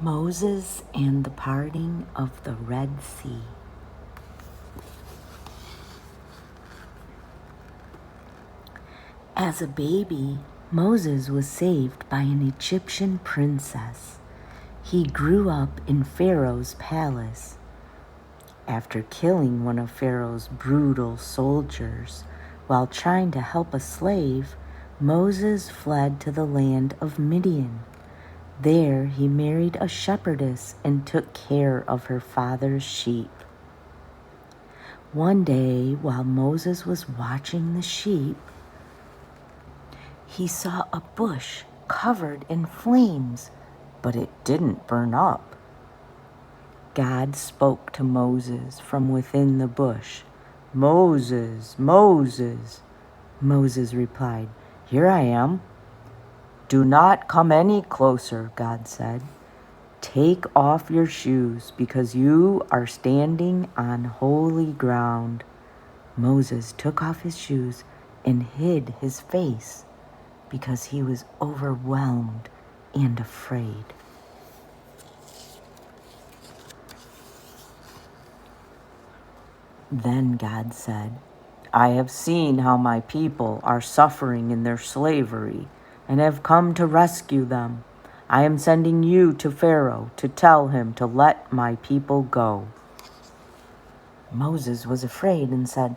Moses and the parting of the Red Sea. As a baby, Moses was saved by an Egyptian princess. He grew up in Pharaoh's palace. After killing one of Pharaoh's brutal soldiers while trying to help a slave, Moses fled to the land of Midian. There he married a shepherdess and took care of her father's sheep. One day, while Moses was watching the sheep, he saw a bush covered in flames, but it didn't burn up. God spoke to Moses from within the bush. "Moses, Moses." Moses replied, "Here I am." "Do not come any closer," God said. "Take off your shoes because you are standing on holy ground." Moses took off his shoes and hid his face because he was overwhelmed and afraid. Then God said, "I have seen how my people are suffering in their slavery and have come to rescue them. I am sending you to Pharaoh to tell him to let my people go." Moses was afraid and said,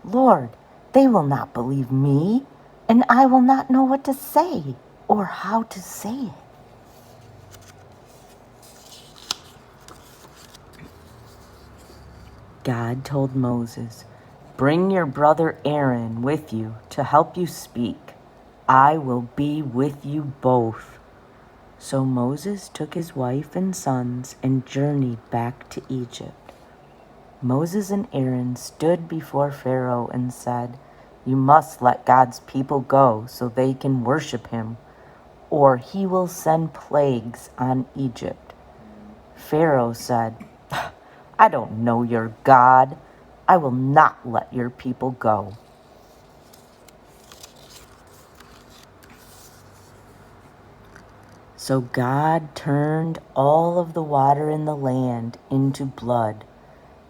"Lord, they will not believe me, and I will not know what to say or how to say it." God told Moses, "Bring your brother Aaron with you to help you speak. I will be with you both." So Moses took his wife and sons and journeyed back to Egypt. Moses and Aaron stood before Pharaoh and said, "You must let God's people go so they can worship him, or he will send plagues on Egypt." Pharaoh said, "I don't know your God. I will not let your people go." So God turned all of the water in the land into blood.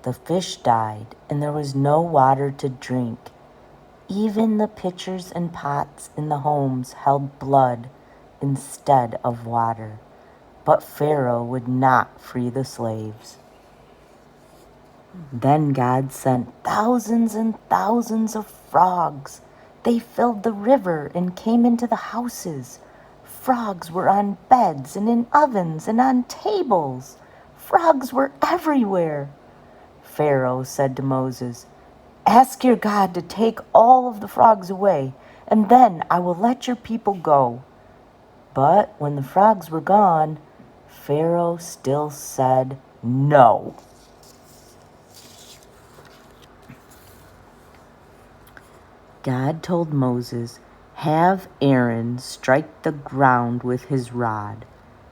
The fish died, and there was no water to drink. Even the pitchers and pots in the homes held blood instead of water. But Pharaoh would not free the slaves. Then God sent thousands and thousands of frogs. They filled the river and came into the houses. Frogs were on beds and in ovens and on tables. Frogs were everywhere. Pharaoh said to Moses, "Ask your God to take all of the frogs away, and then I will let your people go." But when the frogs were gone, Pharaoh still said no. God told Moses, "Have Aaron strike the ground with his rod."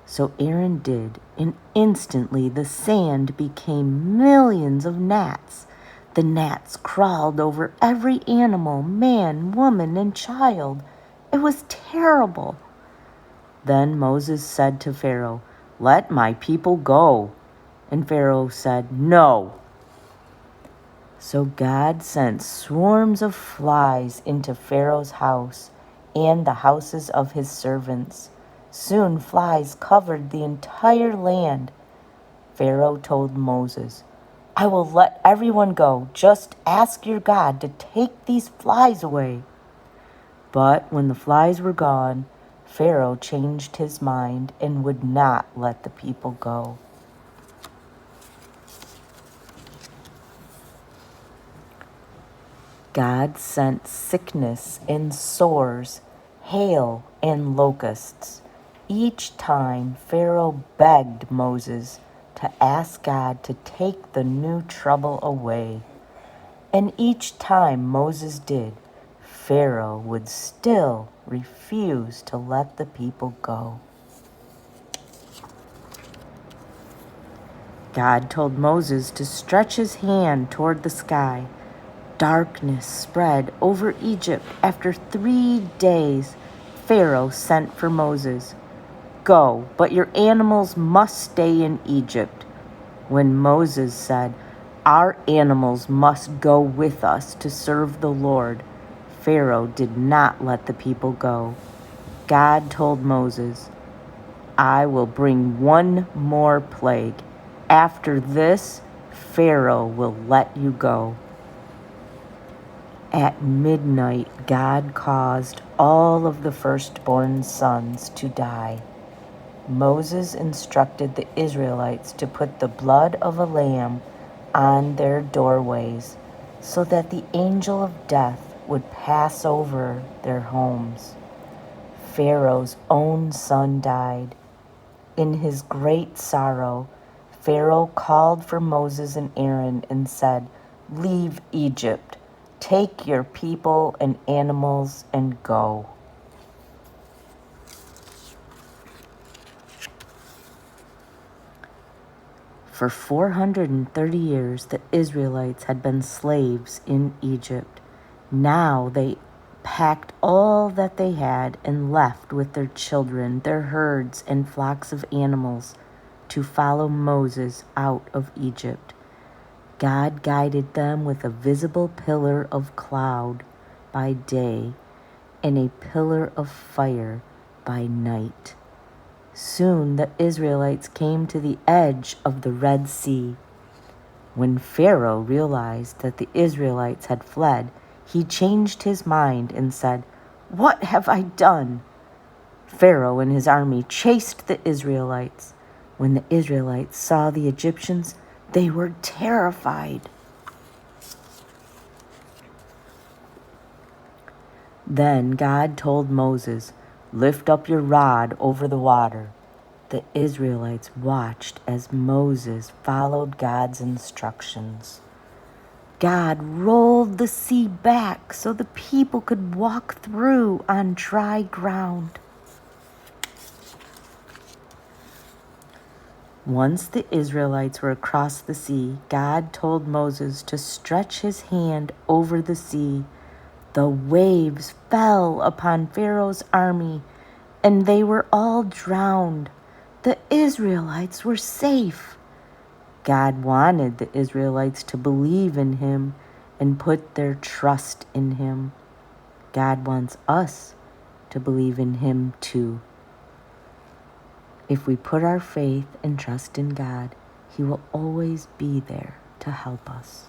So Aaron did, and instantly the sand became millions of gnats. The gnats crawled over every animal, man, woman, and child. It was terrible. Then Moses said to Pharaoh, "Let my people go." And Pharaoh said, "No." So God sent swarms of flies into Pharaoh's house and the houses of his servants. Soon flies covered the entire land. Pharaoh told Moses, "I will let everyone go. Just ask your God to take these flies away." But when the flies were gone, Pharaoh changed his mind and would not let the people go. God sent sickness and sores, hail and locusts. Each time Pharaoh begged Moses to ask God to take the new trouble away. And each time Moses did, Pharaoh would still refuse to let the people go. God told Moses to stretch his hand toward the sky. Darkness spread over Egypt. After 3 days, Pharaoh sent for Moses. Go, but your animals must stay in Egypt." When Moses said, "Our animals must go with us to serve the Lord," Pharaoh did not let the people go. God told Moses, "I will bring one more plague. After this, Pharaoh will let you go." At midnight, God caused all of the firstborn sons to die. Moses instructed the Israelites to put the blood of a lamb on their doorways so that the angel of death would pass over their homes. Pharaoh's own son died. In his great sorrow, Pharaoh called for Moses and Aaron and said, "Leave Egypt, take your people and animals and go." For 430 years, the Israelites had been slaves in Egypt. Now they packed all that they had and left with their children, their herds, and flocks of animals to follow Moses out of Egypt. God guided them with a visible pillar of cloud by day and a pillar of fire by night. Soon the Israelites came to the edge of the Red Sea. When Pharaoh realized that the Israelites had fled, he changed his mind and said, "What have I done?" Pharaoh and his army chased the Israelites. When the Israelites saw the Egyptians, they were terrified. Then God told Moses, "Lift up your rod over the water." The Israelites watched as Moses followed God's instructions. God rolled the sea back so the people could walk through on dry ground. Once the Israelites were across the sea, God told Moses to stretch his hand over the sea. The waves fell upon Pharaoh's army, and they were all drowned. The Israelites were safe. God wanted the Israelites to believe in him and put their trust in him. God wants us to believe in him too. If we put our faith and trust in God, he will always be there to help us.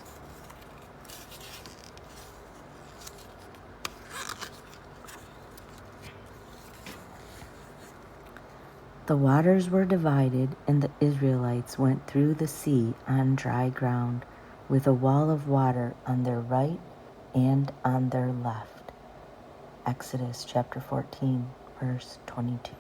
The waters were divided, and the Israelites went through the sea on dry ground, with a wall of water on their right and on their left. Exodus chapter 14, verse 22.